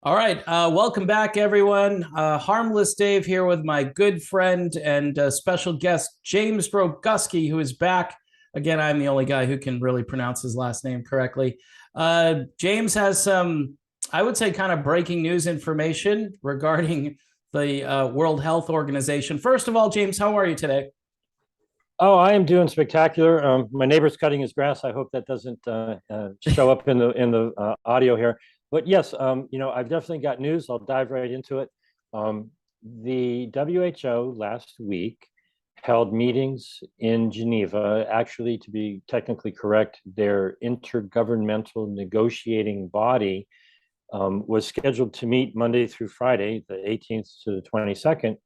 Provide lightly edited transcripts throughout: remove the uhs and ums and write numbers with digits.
All right. Welcome back, everyone. Harmless Dave here with my good friend and special guest, James Roguski, who is back. Again, I'm the only guy who can really pronounce his last name correctly. James has some, I would say, kind of breaking news information regarding the World Health Organization. First of all, James, how are you today? Oh, I am doing spectacular. My neighbor's cutting his grass. I hope that doesn't show up in the audio here. But yes, I've definitely got news. I'll dive right into it. The WHO last week held meetings in Geneva. Actually, to be technically correct, their intergovernmental negotiating body was scheduled to meet Monday through Friday, the 18th to the 22nd.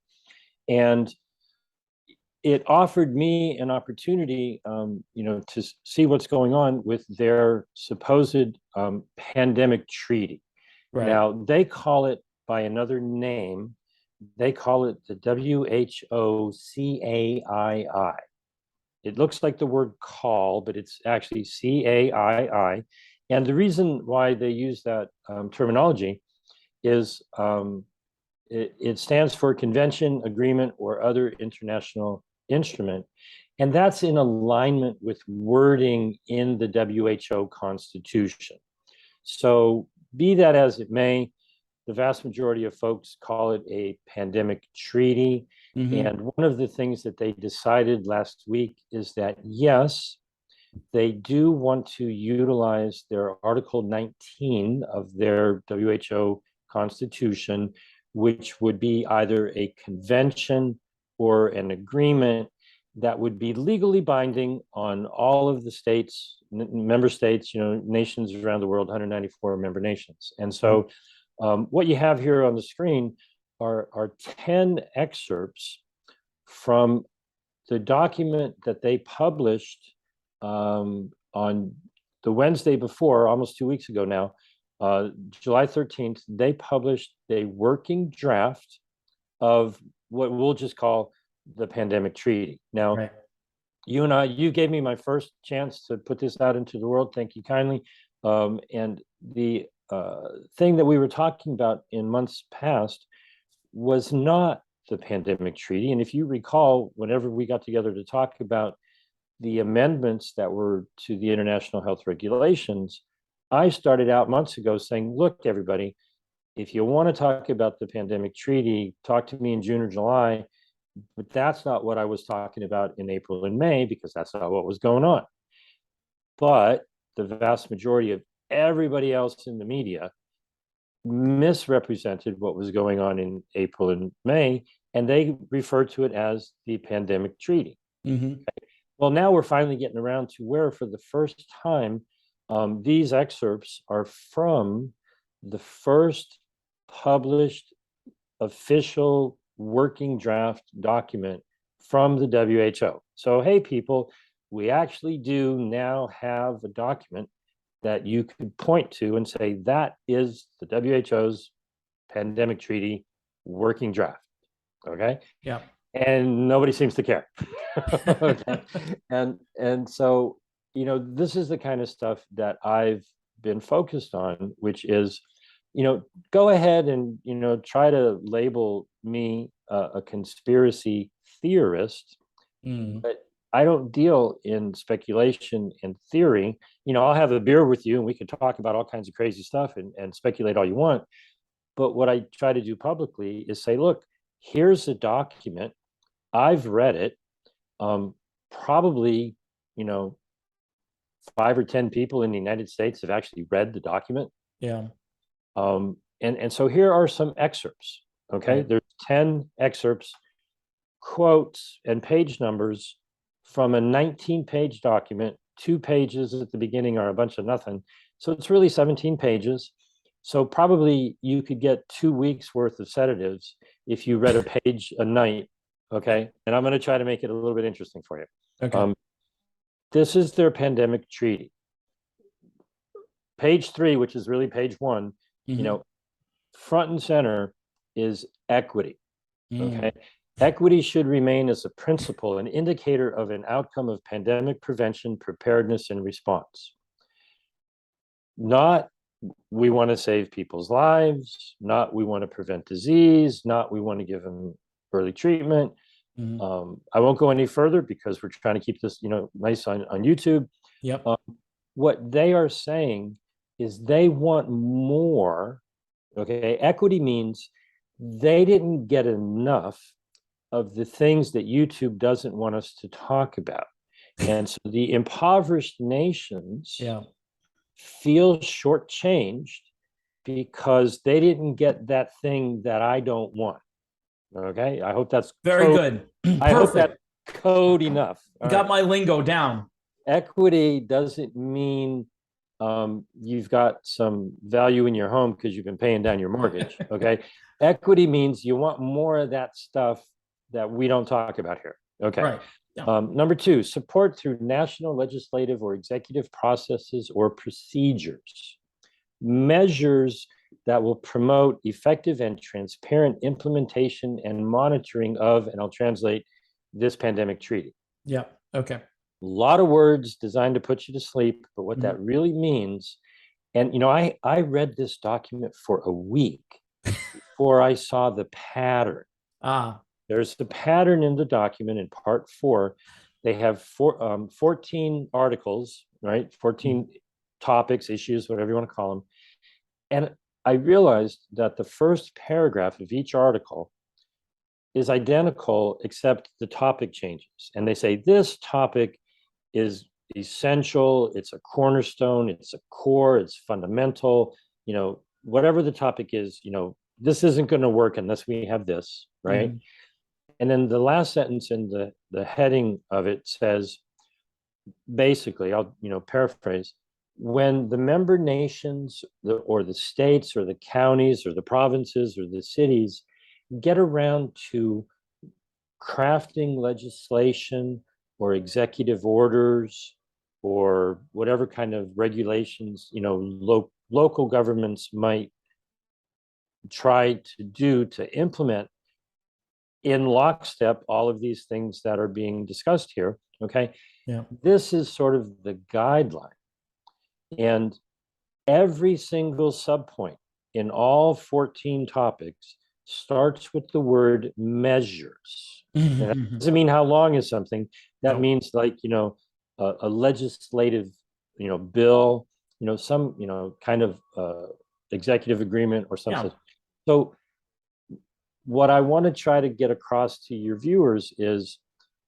And it offered me an opportunity, to see what's going on with their supposed pandemic treaty. Right. Now, they call it by another name. They call it the WHO CAII. It looks like the word call, but it's actually CAII. And the reason why they use that terminology is it stands for convention, agreement, or other international instrument. And that's in alignment with wording in the WHO Constitution. So, be that as it may, the vast majority of folks call it a pandemic treaty. Mm-hmm. And one of the things that they decided last week is that, yes, they do want to utilize their Article 19 of their WHO Constitution, which would be either a convention or an agreement that would be legally binding on all of the states, member states, nations around the world, 194 member nations. And so what you have here on the screen are 10 excerpts from the document that they published on the Wednesday before, almost 2 weeks ago now, July 13th. They published a working draft of what we'll just call the pandemic treaty. Now, Right. you gave me my first chance to put this out into the world. Thank you kindly. And the thing that we were talking about in months past was not the pandemic treaty. And if you recall, whenever we got together to talk about the amendments that were to the international health regulations, I started out months ago saying, look, everybody, if you want to talk about the pandemic treaty, talk to me in June or July. But that's not what I was talking about in April and May, because that's not what was going on. But the vast majority of everybody else in the media misrepresented what was going on in April and May, and they referred to it as the pandemic treaty. Mm-hmm. Well, now we're finally getting around to where, for the first time, these excerpts are from the first published official working draft document from the WHO. So, hey, people, we actually do now have a document that you could point to and say that is the WHO's pandemic treaty working draft. Okay. Yeah. And nobody seems to care. Okay. And so, this is the kind of stuff that I've been focused on, which is, go ahead and, try to label me a conspiracy theorist, Mm. but I don't deal in speculation and theory. I'll have a beer with you and we can talk about all kinds of crazy stuff and speculate all you want. But what I try to do publicly is say, look, here's a document. I've read it. Probably, 5 or 10 people in the United States have actually read the document. Yeah. And so here are some excerpts. Okay. Right. There's 10 excerpts, quotes, and page numbers from a 19-page document. 2 pages at the beginning are a bunch of nothing. So it's really 17 pages. So probably you could get 2 weeks worth of sedatives if you read a page a night. Okay. And I'm going to try to make it a little bit interesting for you. Okay. This is their pandemic treaty. Page 3, which is really page 1, Mm-hmm. front and center is equity. Mm. Okay. Equity should remain as a principle, an indicator of an outcome of pandemic prevention, preparedness, and response. Not we want to save people's lives, not we want to prevent disease, not we want to give them early treatment. I won't go any further because we're trying to keep this, nice on YouTube. Yep. What they are saying is they want more. Okay, equity means they didn't get enough of the things that YouTube doesn't want us to talk about. And so the impoverished nations feel shortchanged because they didn't get that thing that I don't want. Okay, I hope that's very good. I hope that's code enough. Got my lingo down. Equity doesn't mean you've got some value in your home because you've been paying down your mortgage. Okay, equity means you want more of that stuff that we don't talk about here. Okay. Right. Yeah. Number two, support through national legislative or executive processes or procedures. Measures that will promote effective and transparent implementation and monitoring of, and I'll translate, this pandemic treaty. Yeah. Okay. A lot of words designed to put you to sleep, but what that really means, and I read this document for a week before I saw the pattern. There's the pattern in the document in part 4. They have 14 articles, right? 14 topics, issues, whatever you want to call them. And I realized that the first paragraph of each article is identical, except the topic changes. And they say this topic is essential, it's a cornerstone, it's a core, it's fundamental, whatever the topic is, this isn't going to work unless we have this, right? And then the last sentence in the heading of it says, basically, I'll paraphrase, when the member nations or the states or the counties or the provinces or the cities get around to crafting legislation or executive orders or whatever kind of regulations, local governments might try to do to implement in lockstep all of these things that are being discussed here. Okay. Yeah. This is sort of the guideline. And every single subpoint in all 14 topics starts with the word measures. And that doesn't mean how long is something. That means like, a legislative, bill, some, kind of executive agreement or something. So what I want to try to get across to your viewers is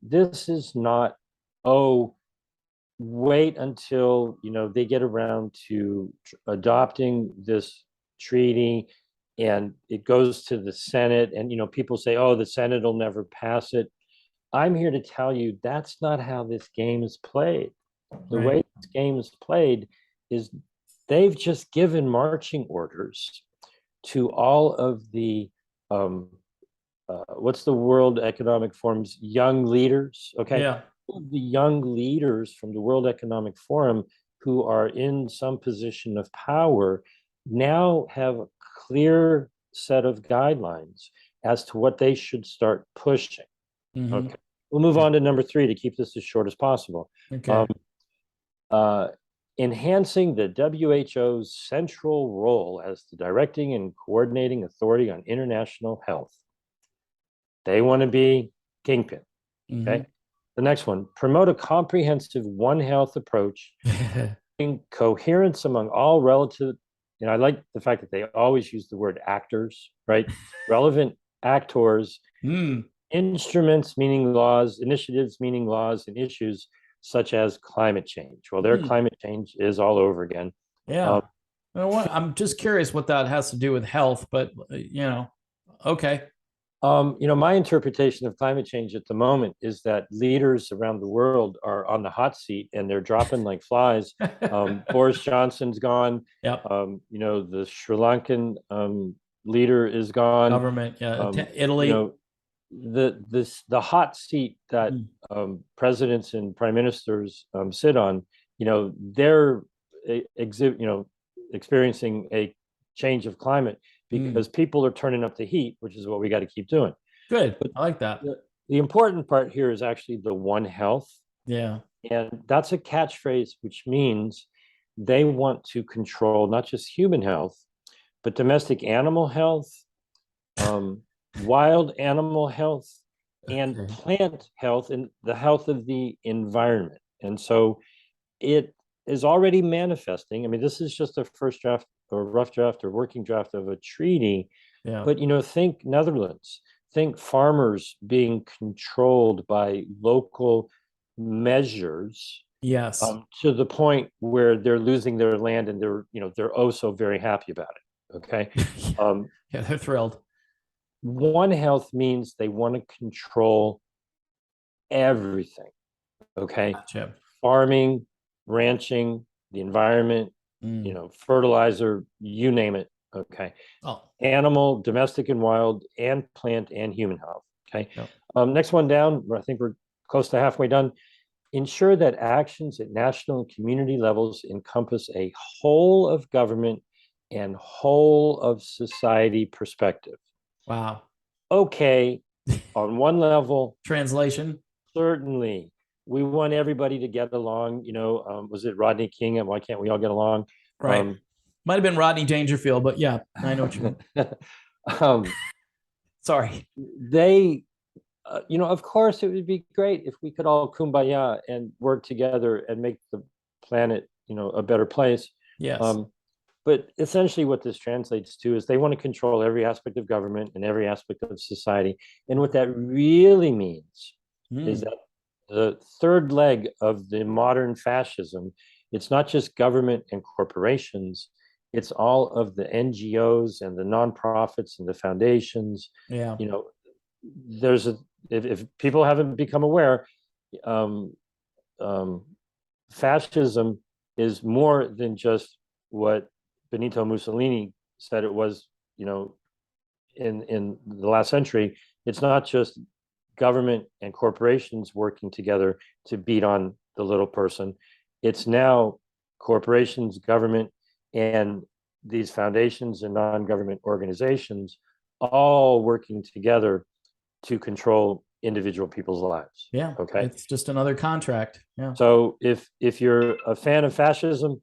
this is not, wait until, they get around to adopting this treaty and it goes to the Senate and, people say, the Senate will never pass it. I'm here to tell you that's not how this game is played. The way this game is played is they've just given marching orders to all of the what's the World Economic Forum's young leaders? Okay. Yeah. The young leaders from the World Economic Forum who are in some position of power now have a clear set of guidelines as to what they should start pushing. Okay. We'll move on to number 3 to keep this as short as possible. Okay. Enhancing the WHO's central role as the directing and coordinating authority on international health. They want to be kingpin. Okay. The next one, promote a comprehensive One Health approach, coherence among all relative. I like the fact that they always use the word actors, right? Relevant actors, instruments meaning laws, initiatives meaning laws, and issues such as climate change. Well, their climate change is all over again. Yeah. I'm just curious what that has to do with health, but okay. My interpretation of climate change at the moment is that leaders around the world are on the hot seat and they're dropping like flies. Boris Johnson's gone. Yep. The Sri Lankan leader is gone. Government, Italy. The hot seat that presidents and prime ministers sit on, they're experiencing a change of climate because people are turning up the heat, which is what we got to keep doing. Good. But I like that. The important part here is actually the One Health. Yeah. And that's a catchphrase, which means they want to control not just human health, but domestic animal health, wild animal health, and plant health, and the health of the environment. And so it is already manifesting. I mean, this is just a first draft or rough draft or working draft of a treaty. Yeah. But, think Netherlands, think farmers being controlled by local measures. Yes. To the point where they're losing their land and they're oh so very happy about it. Okay. Yeah, they're thrilled. One Health means they want to control everything. Okay. Gotcha. Farming, ranching, the environment, fertilizer, you name it. Okay. Animal, domestic and wild, and plant and human health. Okay. Next one down, I think we're close to halfway done. Ensure that actions at national and community levels encompass a whole of government and whole of society perspective. Wow. Okay. On one level, translation, certainly we want everybody to get along. Was it Rodney King and why can't we all get along? Right. Might have been Rodney Dangerfield, but yeah, I know what you mean. Sorry. They of course, it would be great if we could all kumbaya and work together and make the planet, a better place. Yes. But essentially what this translates to is they want to control every aspect of government and every aspect of society. And what that really means is that the third leg of the modern fascism, it's not just government and corporations, it's all of the NGOs and the nonprofits and the foundations. Yeah. If people haven't become aware, fascism is more than just what Benito Mussolini said it was, in the last century. It's not just government and corporations working together to beat on the little person. It's now corporations, government, and these foundations and non-government organizations all working together to control individual people's lives. Yeah. Okay. It's just another contract. Yeah. So if you're a fan of fascism,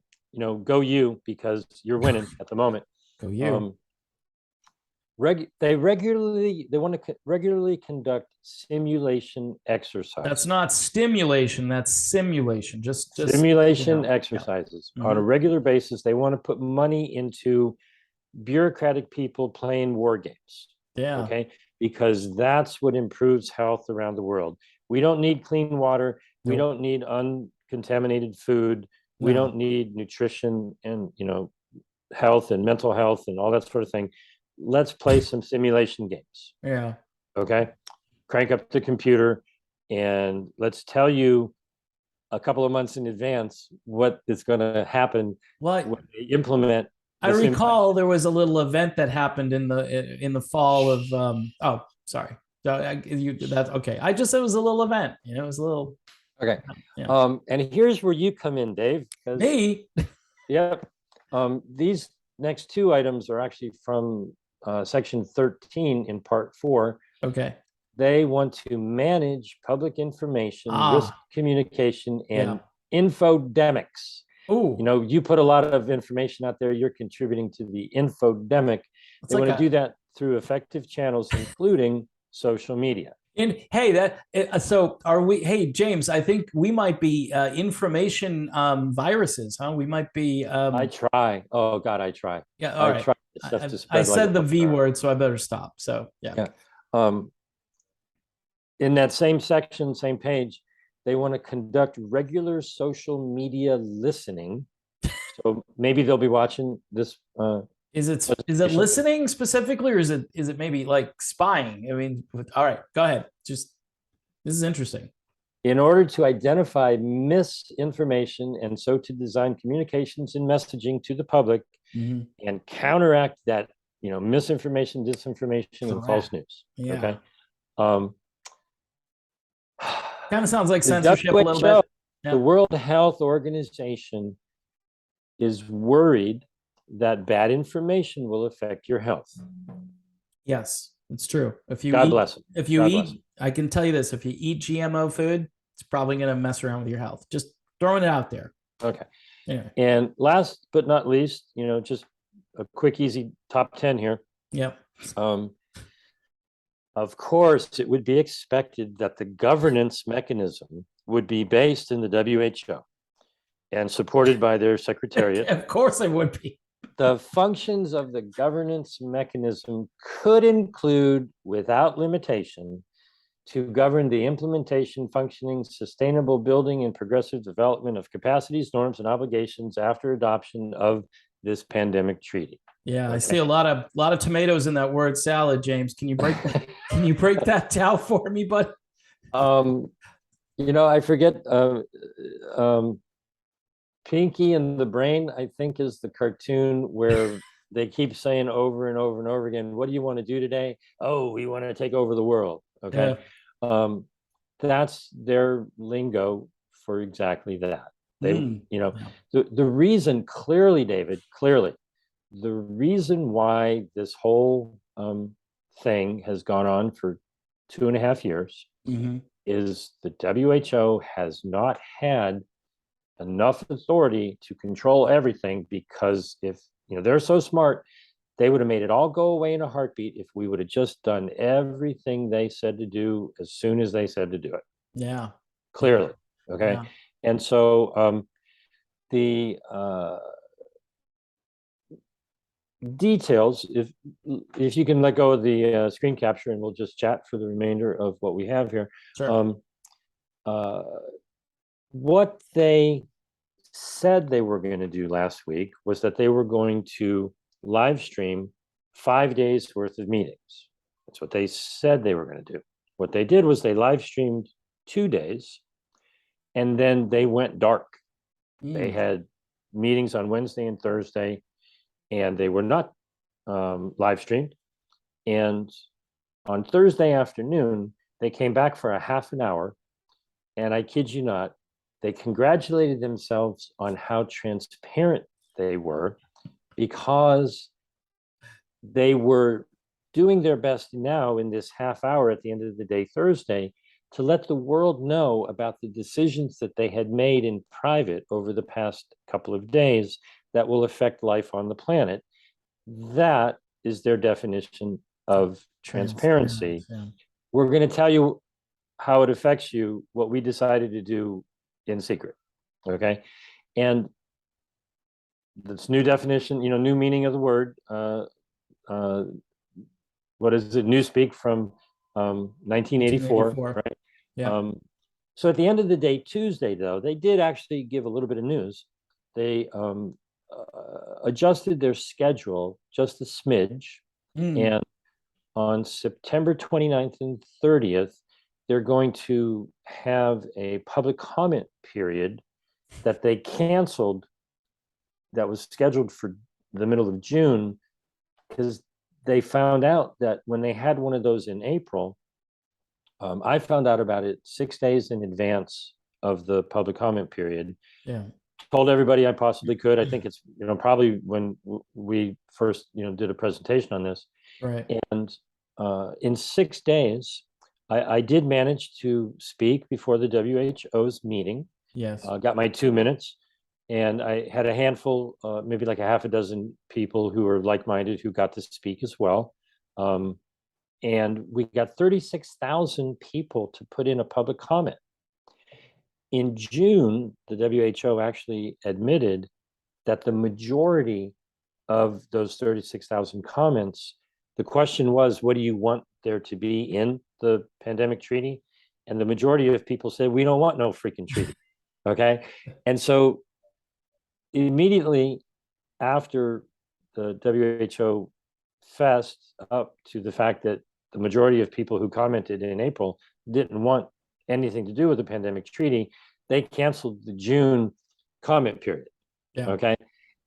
go you, because you're winning at the moment. Go you. They want to regularly conduct simulation exercises. That's not stimulation, that's simulation. Just simulation exercises on a regular basis. They want to put money into bureaucratic people playing war games. Yeah. Okay. Because that's what improves health around the world. We don't need clean water. Nope. We don't need uncontaminated food. No. We don't need nutrition and, health and mental health and all that sort of thing. Let's play some simulation games. Yeah. Okay. Crank up the computer and let's tell you a couple of months in advance what is going to happen when they implement. I recall there was a little event that happened in the fall of sorry. That's okay. I just said it was a little event. It was a little. Okay. Yeah. And here's where you come in, Dave. Me. Yep. These next two items are actually from section 13 in part 4. Okay. They want to manage public information, risk communication, and infodemics. Ooh. You put a lot of information out there, you're contributing to the infodemic. They want to do that through effective channels, including social media. And hey, so are we? Hey, James, I think we might be information viruses, huh? We might be. I try. Oh God, I try. Yeah, all right. I said the V word, so I better stop. So yeah. In that same section, same page, they want to conduct regular social media listening. So maybe they'll be watching this. Is it listening specifically, or is it maybe like spying? I mean, all right, go ahead. This is interesting. In order to identify misinformation and so to design communications and messaging to the public and counteract that, misinformation, disinformation, and false news. Yeah. Okay. Kind of sounds like censorship a little bit. Yeah. The World Health Organization is worried that bad information will affect your health. Yes, it's true. God bless them. If you eat, I can tell you this: if you eat GMO food, it's probably going to mess around with your health. Just throwing it out there. Okay. Yeah. And last but not least, just a quick, easy top 10 here. Yep. Um, of course, it would be expected that the governance mechanism would be based in the WHO and supported by their secretariat. Of course it would be. The functions of the governance mechanism could include, without limitation, to govern the implementation, functioning, sustainable building, and progressive development of capacities, norms, and obligations after adoption of this pandemic treaty. Yeah, I see a lot of tomatoes in that word salad, James. Can you break that? Can you break that down for me, bud? I forget. Pinky and the Brain, I think, is the cartoon where they keep saying over and over and over again, "What do you want to do today?" "Oh, we want to take over the world." Okay. Yeah. That's their lingo for exactly that. They, Yeah. the reason, clearly, David, clearly, the reason why this whole thing has gone on for 2.5 years is the WHO has not had enough authority to control everything, because if they're so smart, they would have made it all go away in a heartbeat if we would have just done everything they said to do as soon as they said to do it. Yeah. Clearly. Okay. Yeah. And so the details, if you can let go of the screen capture, and we'll just chat for the remainder of what we have here. Sure. What they said they were going to do last week was that they were going to live stream 5 days worth of meetings. That's what they said they were going to do. What they did was they live streamed 2 days, and then they went dark. They had meetings on Wednesday and Thursday, and they were not live streamed. And on Thursday afternoon, they came back for a half an hour, and I kid you not, they congratulated themselves on how transparent they were, because they were doing their best now in this half hour at the end of the day, Thursday, to let the world know about the decisions that they had made in private over the past couple of days that will affect life on the planet. That is their definition of transparency. Yeah. We're going to tell you how it affects you, what we decided to do in secret. Okay. And this new definition, new meaning of the word, what is it? Newspeak from 1984, right? Yeah. So at the end of the day, Tuesday, though, they did actually give a little bit of news. They adjusted their schedule just a smidge. And on September 29th and 30th, they're going to have a public comment period that they canceled, that was scheduled for the middle of June, because they found out that when they had one of those in April, I found out about it 6 days in advance of the public comment period. Yeah. Told everybody I possibly could. I think it's probably when we first did a presentation on this. Right. And in 6 days, I did manage to speak before the WHO's meeting. Yes. Got my 2 minutes, and I had a handful, maybe like a half a dozen people who were like-minded who got to speak as well. And we got 36,000 people to put in a public comment. In June, the WHO actually admitted that the majority of those 36,000 comments, the question was, what do you want there to be in the pandemic treaty? And the majority of people said, we don't want no freaking treaty. Okay. And so immediately after the WHO fessed up to the fact that the majority of people who commented in April didn't want anything to do with the pandemic treaty, they canceled the June comment period. Yeah. Okay.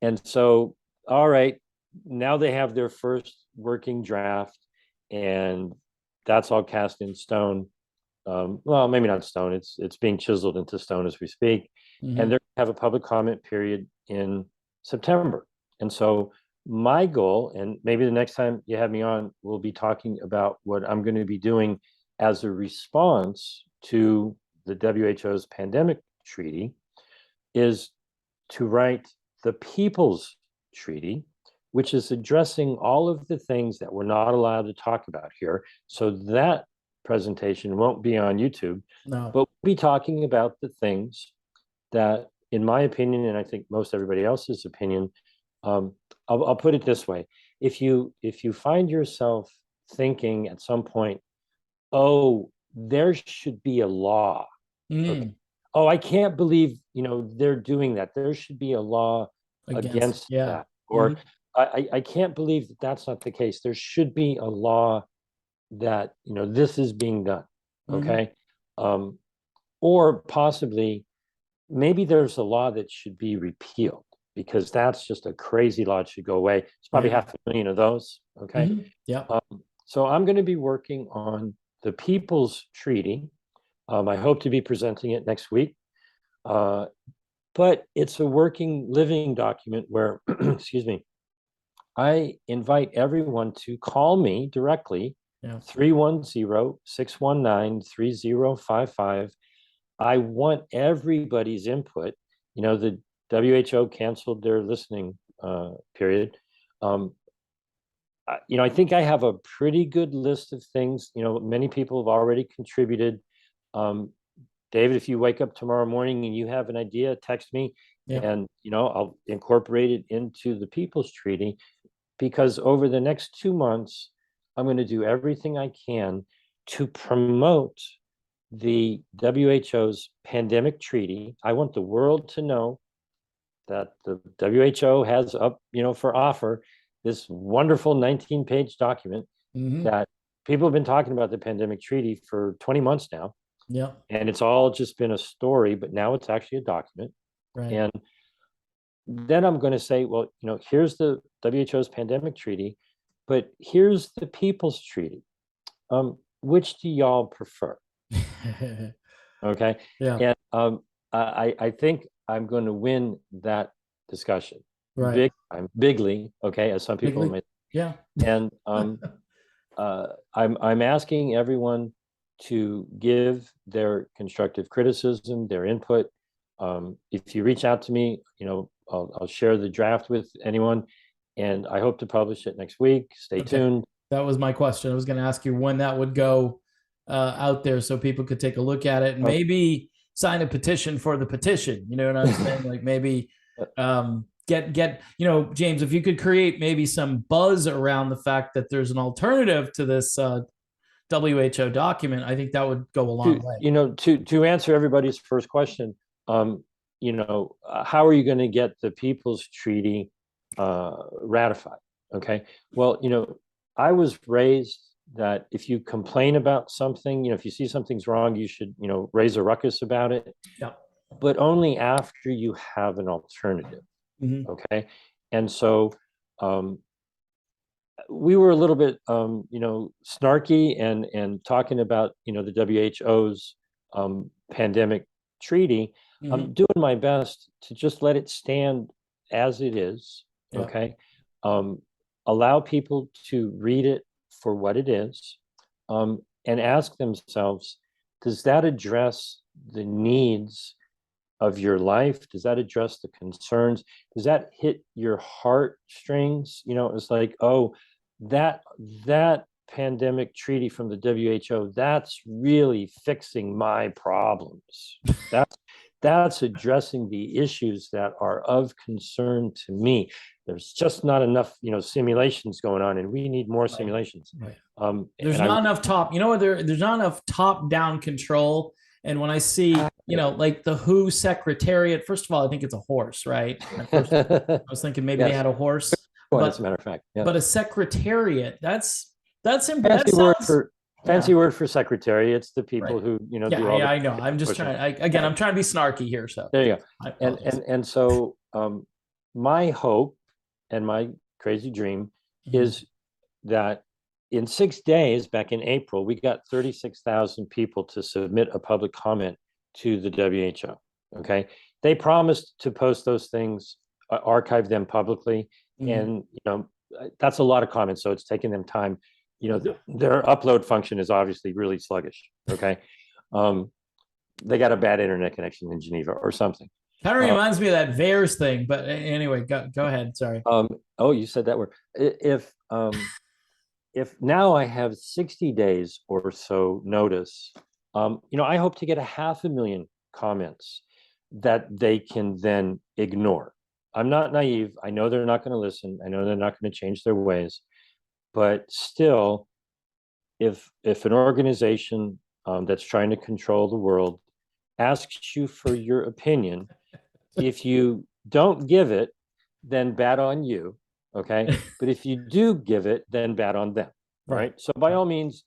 And so, all right, now they have their first working draft, and that's all cast in stone. Well, maybe not stone. It's being chiseled into stone as we speak. And they're going to have a public comment period in September. And so my goal, and maybe the next time you have me on, we'll be talking about what I'm going to be doing as a response to the WHO's pandemic treaty, is to write the People's Treaty, which is addressing all of the things that we're not allowed to talk about here. So that presentation won't be on YouTube, No. but we'll be talking about the things that, in my opinion, and I think most everybody else's opinion, I'll put it this way: if you find yourself thinking at some point, oh, there should be a law. Okay. Oh, I can't believe they're doing that. There should be a law against yeah. that. Or I can't believe that that's not the case. There should be a law that this is being done. Okay. Or possibly maybe there's a law that should be repealed because that's just a crazy law. It should go away. It's probably 500,000 of those. Okay. Yeah. So I'm going to be working on the People's Treaty. I hope to be presenting it next week. But it's a working, living document where, excuse me, I invite everyone to call me directly, 310-619-3055. I want everybody's input. The WHO canceled their listening period. I think I have a pretty good list of things. Many people have already contributed. David, if you wake up tomorrow morning and you have an idea, text me, and I'll incorporate it into the People's Treaty, because over the next 2 months, I'm going to do everything I can to promote the WHO's pandemic treaty. I want the world to know that the WHO has up, for offer this wonderful 19-page document that people have been talking about the pandemic treaty for 20 months now. Yeah. And it's all just been a story, but now it's actually a document. Right. And then I'm going to say, well, here's the WHO's pandemic treaty, but here's the People's Treaty. Which do y'all prefer? Okay. Yeah. And I think I'm going to win that discussion. Right. Bigly. Okay. As some people might. Yeah. And I'm asking everyone to give their constructive criticism, their input. If you reach out to me, I'll share the draft with anyone, and I hope to publish it next week. Stay tuned. That was my question. I was going to ask you when that would go out there so people could take a look at it and maybe sign a petition for the petition. You know what I'm saying? Like maybe get James, if you could create maybe some buzz around the fact that there's an alternative to this WHO document, I think that would go a long way. To answer everybody's first question, how are you going to get the People's Treaty ratified? Okay. Well, I was raised that if you complain about something, if you see something's wrong, you should, raise a ruckus about it. Yeah. But only after you have an alternative. Okay. And so we were a little bit, snarky and talking about, the WHO's pandemic treaty. I'm doing my best to just let it stand as it is. Yeah. Okay. Allow people to read it for what it is, and ask themselves, does that address the needs of your life? Does that address the concerns? Does that hit your heartstrings? It's like, oh, that pandemic treaty from the WHO, that's really fixing my problems. That's addressing the issues that are of concern to me. There's just not enough, simulations going on, and we need more simulations. Right. There's not enough there's not enough top-down control. And when I see, like the WHO secretariat, first of all, I think it's a horse, right? I was thinking maybe they had a horse. Well, as a matter of fact, but a secretariat, that's fancy word for secretary. It's the people who do all I know. I'm just trying. I'm trying to be snarky here. So there you go. And so my hope and my crazy dream is that in 6 days, back in April, we got 36,000 people to submit a public comment to the WHO. Okay, they promised to post those things, archive them publicly, and that's a lot of comments. So it's taking them time. Their upload function is obviously really sluggish. Okay. They got a bad internet connection in Geneva or something. Kind of Uh, reminds me of that VAERS thing, but anyway, go ahead. Sorry. oh, you said that word. If now I have 60 days or so notice, I hope to get 500,000 comments that they can then ignore. I'm not naive. I know they're not going to listen. I know they're not going to change their ways. But still, if an organization that's trying to control the world asks you for your opinion, if you don't give it, then bad on you. Okay. But if you do give it, then bad on them. Right. Right. So by Right. all means,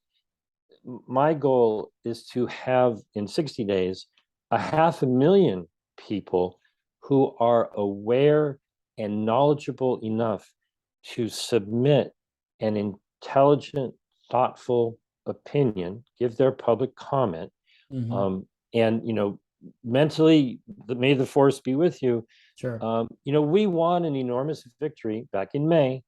my goal is to have in 60 days 500,000 people who are aware and knowledgeable enough to submit an intelligent, thoughtful opinion, give their public comment, Mm-hmm. and mentally, may the force be with you. Sure. We won an enormous victory back in May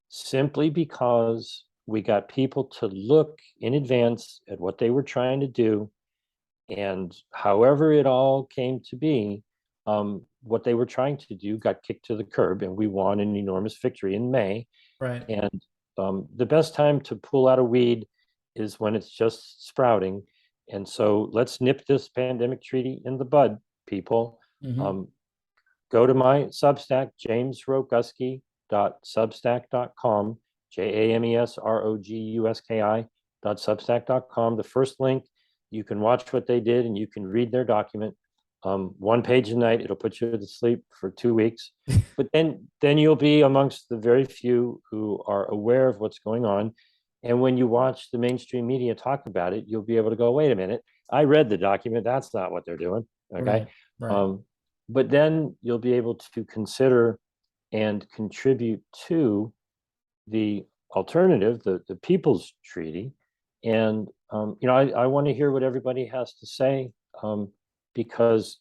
simply because we got people to look in advance at what they were trying to do. And however it all came to be, what they were trying to do got kicked to the curb, and we won an enormous victory in May. Right. And the best time to pull out a weed is when it's just sprouting. And so let's nip this pandemic treaty in the bud, people. Mm-hmm. Um, Go to my Substack, jamesroguski.substack.com, JamesRoguski.substack.com. The first link, you can watch what they did and you can read their document. 1 page a night, it'll put you to sleep for 2 weeks. But then you'll be amongst the very few who are aware of what's going on. And when you watch the mainstream media talk about it, you'll be able to go, wait a minute, I read the document. That's not what they're doing. Okay. Right. Right. But then you'll be able to consider and contribute to the alternative, the People's Treaty. And, I want to hear what everybody has to say, because,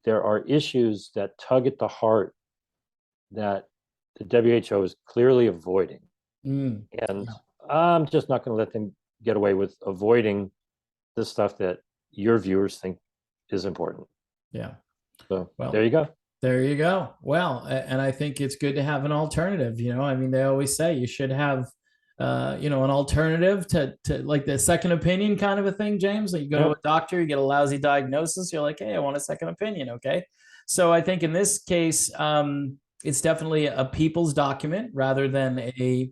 there are issues that tug at the heart that the WHO is clearly avoiding. Mm. And I'm just not going to let them get away with avoiding the stuff that your viewers think is important. Yeah. So there Well, you go. there you go. Well, and I think it's good to have an alternative. I mean, they always say you should have, an alternative to like the second opinion kind of a thing, James. Like you go to a Yep. doctor, you get a lousy diagnosis, you're like, hey, I want a second opinion. Okay. So I think in this case, it's definitely a people's document rather than a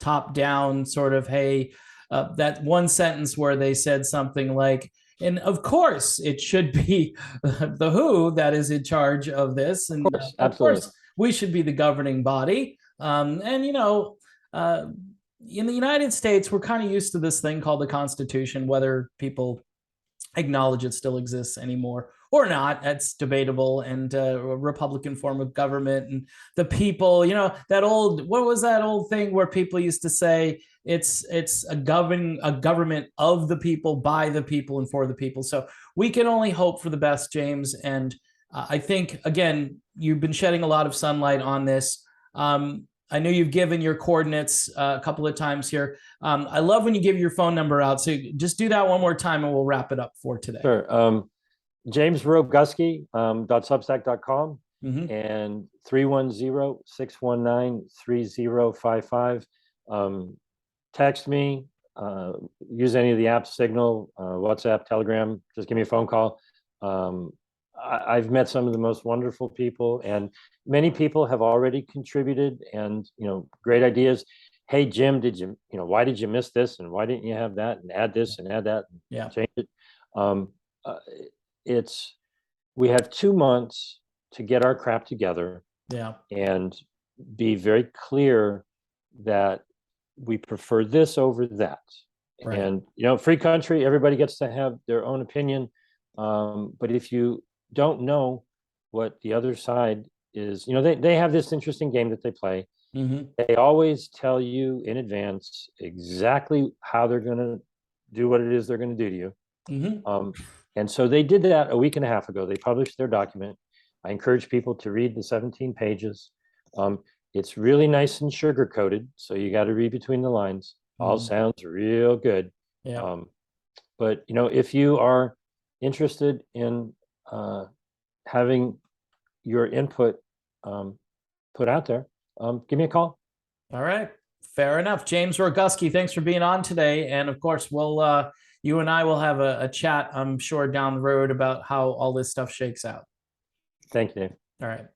top down sort of, hey, that one sentence where they said something like, and of course, it should be the WHO that is in charge of this. Of And course, of absolutely. course, we should be the governing body. Uh, in the United States, we're kind of used to this thing called the Constitution, whether people acknowledge it still exists anymore or not. That's debatable. And a Republican form of government and the people, what was that old thing where people used to say it's a government of the people, by the people, and for the people. So we can only hope for the best, James. And I think, again, you've been shedding a lot of sunlight on this. I know you've given your coordinates a couple of times here. I love when you give your phone number out. So just do that one more time and we'll wrap it up for today. Sure. JamesRoguski, .substack.com Mm-hmm. and 310-619-3055. Text me, use any of the apps, Signal, WhatsApp, Telegram, just give me a phone call. I've met some of the most wonderful people, and many people have already contributed and, great ideas. Hey, Jim, why did you miss this? And why didn't you have that? And add this and add that. And Yeah. change it. We have 2 months to get our crap together. Yeah. And be very clear that we prefer this over that. Right. And, free country, everybody gets to have their own opinion. But if you don't know what the other side is, they have this interesting game that they play. Mm-hmm. They always tell you in advance exactly how they're going to do what it is they're going to do to you. Mm-hmm. And so they did that a week and a half ago. They published their document. I encourage people to read the 17 pages. It's really nice and sugar-coated, so you got to read between the lines. All sounds real good. Yeah. But, if you are interested in having your input put out there, give me a call. All right. Fair enough. James Roguski, thanks for being on today. And of course, you and I will have a chat, I'm sure, down the road about how all this stuff shakes out. Thank you, Dave. All right.